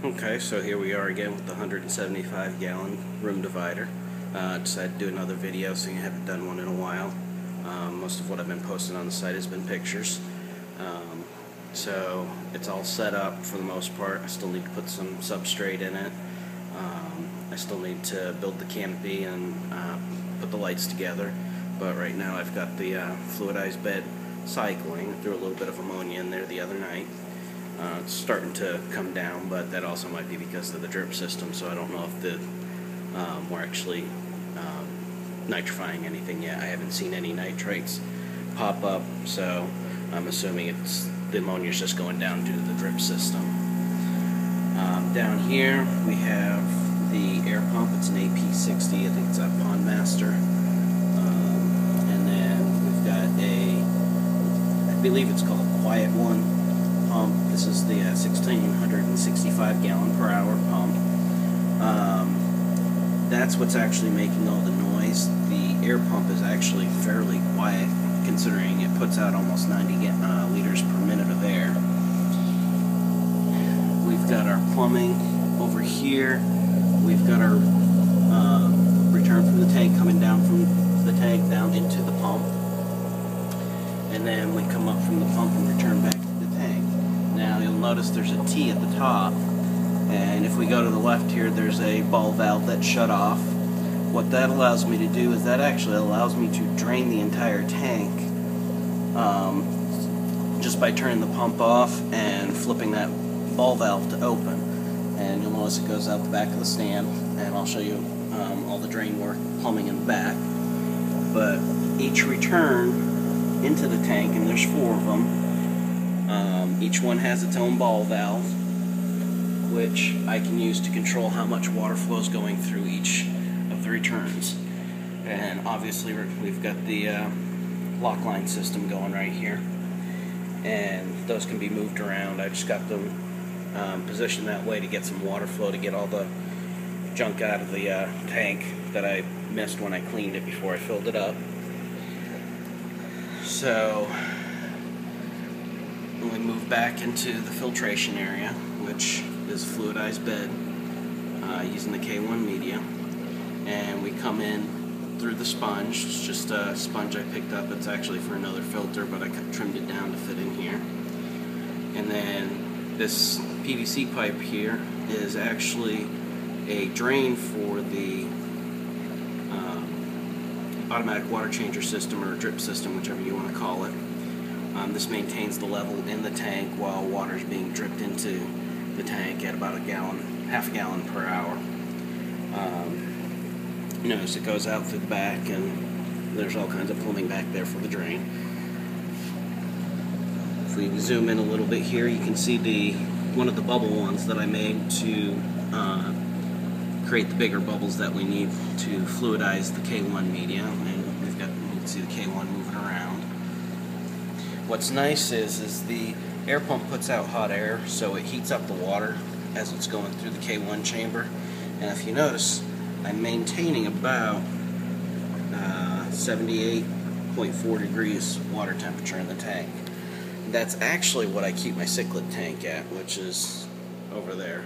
Okay, so here we are again with the 175 gallon room divider. Decided to do another video, so you haven't done one in a while. Most of what I've been posting on the site has been pictures. So it's all set up for the most part. I still need to put some substrate in it. I still need to build the canopy and put the lights together. But right now I've got the fluidized bed cycling. Threw a little bit of ammonia in there the other night. It's starting to come down, but that also might be because of the drip system, so I don't know if we're actually nitrifying anything yet. I haven't seen any nitrates pop up, so I'm assuming the ammonia is just going down due to the drip system. Down here we have the air pump. It's an AP60. I think it's a Pond Master. And then we've got I believe it's called a Quiet One pump. This is the 1665 gallon per hour pump. That's what's actually making all the noise. The air pump is actually fairly quiet, considering it puts out almost 90 liters per minute of air. We've got our plumbing over here. We've got our return from the tank coming down from the tank down into the pump. And then we come up from the pump and return back to the tank. Now you'll notice there's a T at the top, and if we go to the left here, there's a ball valve that's shut off. What that allows me to do is that actually allows me to drain the entire tank just by turning the pump off and flipping that ball valve to open. And you'll notice it goes out the back of the stand, and I'll show you all the drain work, plumbing in the back. But each return into the tank, and there's 4 of them, each one has its own ball valve, which I can use to control how much water flow is going through each of the returns. And obviously we've got the lock line system going right here, and those can be moved around. I just got them positioned that way to get some water flow, to get all the junk out of the tank that I missed when I cleaned it before I filled it up. So we move back into the filtration area, which is fluidized bed using the K1 media, and we come in through the sponge. It's just a sponge I picked up. It's actually for another filter, but I trimmed it down to fit in here. And then this PVC pipe here is actually a drain for the automatic water changer system, or drip system, whichever you want to call it. This maintains the level in the tank while water is being dripped into the tank at about half a gallon per hour. Notice it goes out through the back, and there's all kinds of plumbing back there for the drain. If we zoom in a little bit here, you can see one of the bubble ones that I made to create the bigger bubbles that we need to fluidize the K1 media, and you can see the K1 moving around. What's nice is the air pump puts out hot air, so it heats up the water as it's going through the K1 chamber. And if you notice, I'm maintaining about 78.4 degrees water temperature in the tank. That's actually what I keep my cichlid tank at, which is over there.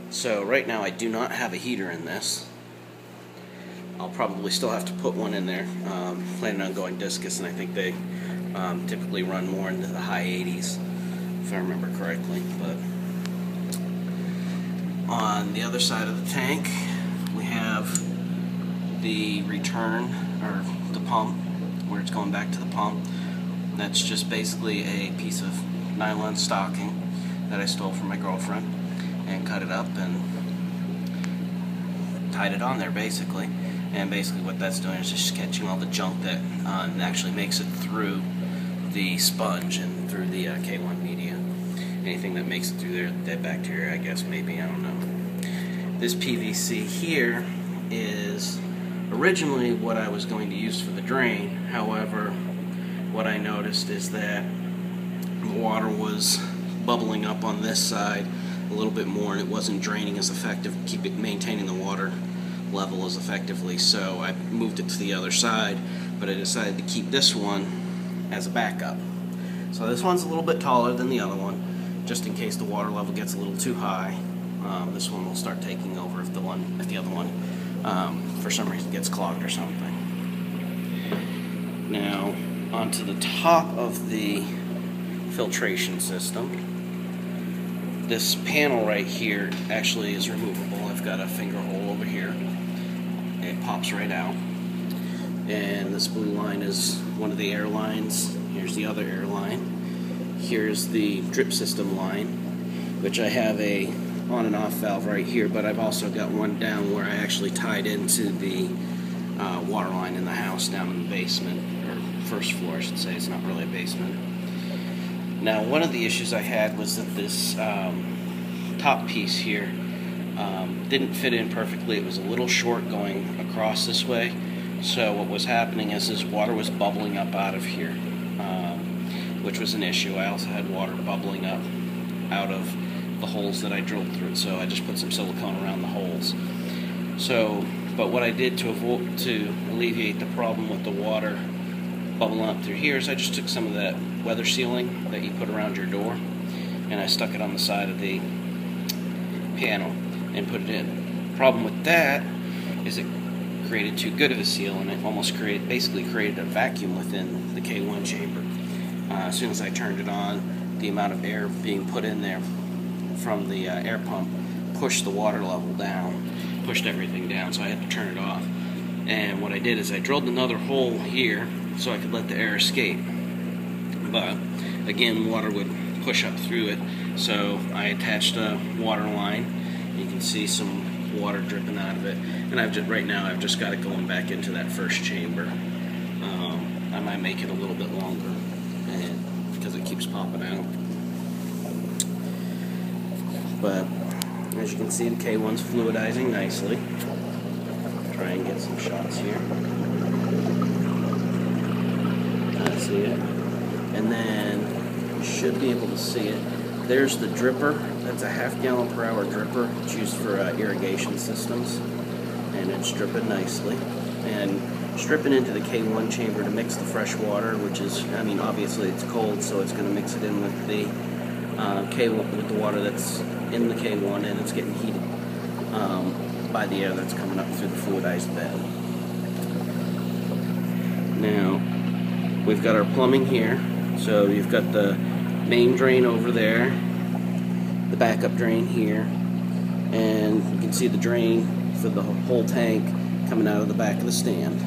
So right now I do not have a heater in this. I'll probably still have to put one in there. Planning on going discus, and I think they typically run more into the high 80s, if I remember correctly. But on the other side of the tank, we have the return, or the pump, where it's going back to the pump. That's just basically a piece of nylon stocking that I stole from my girlfriend, and cut it up and tied it on there, basically. And basically what that's doing is just catching all the junk that actually makes it through the sponge and through the K1 media. Anything that makes it through there, dead bacteria, I guess, maybe, I don't know. This PVC here is originally what I was going to use for the drain. However, what I noticed is that water was bubbling up on this side a little bit more, and it wasn't draining as effective, maintaining the water level as effectively, so I moved it to the other side, but I decided to keep this one as a backup. So this one's a little bit taller than the other one, just in case the water level gets a little too high. This one will start taking over if the other one for some reason gets clogged or something. Now onto the top of the filtration system. This panel right here actually is removable. I've got a finger hole over here. It pops right out. And this blue line is one of the air lines. Here's the other air line. Here's the drip system line, which I have a on and off valve right here, but I've also got one down where I actually tied into the water line in the house down in the basement, or first floor I should say. It's not really a basement. Now one of the issues I had was that this top piece here didn't fit in perfectly. It was a little short going across this way, so what was happening is this water was bubbling up out of here, which was an issue. I also had water bubbling up out of the holes that I drilled through, so I just put some silicone around the holes. But what I did to alleviate the problem with the water bubbling up through here is I just took some of that weather sealing that you put around your door, and I stuck it on the side of the panel and put it in. The problem with that is it created too good of a seal, and it almost basically created a vacuum within the K1 chamber. As soon as I turned it on, the amount of air being put in there from the air pump pushed the water level down, pushed everything down, so I had to turn it off. And what I did is I drilled another hole here so I could let the air escape. But again, water would push up through it, so I attached a water line. You can see some water dripping out of it, and right now I've just got it going back into that first chamber. I might make it a little bit longer, and because it keeps popping out. But as you can see, the K1's fluidizing nicely. Try and get some shots here. See it, and then you should be able to see it. There's the dripper. That's a 1/2 gallon per hour dripper. It's used for irrigation systems, and it's dripping nicely. And it's dripping into the K1 chamber to mix the fresh water, which is, I mean, obviously it's cold, so it's going to mix it in with the K1, with the water that's in the K1, and it's getting heated by the air that's coming up through the fluidized bed. Now, we've got our plumbing here, so you've got the main drain over there, the backup drain here, and you can see the drain for the whole tank coming out of the back of the stand.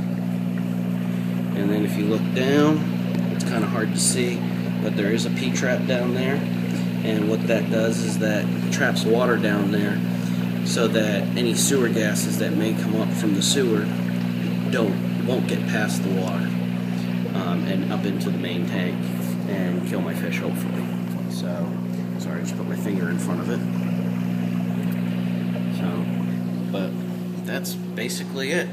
And then if you look down, it's kind of hard to see, but there is a P-trap down there, and what that does is that it traps water down there so that any sewer gases that may come up from the sewer won't get past the water. And up into the main tank and kill my fish, hopefully. So, sorry, I just put my finger in front of it. So, but that's basically it.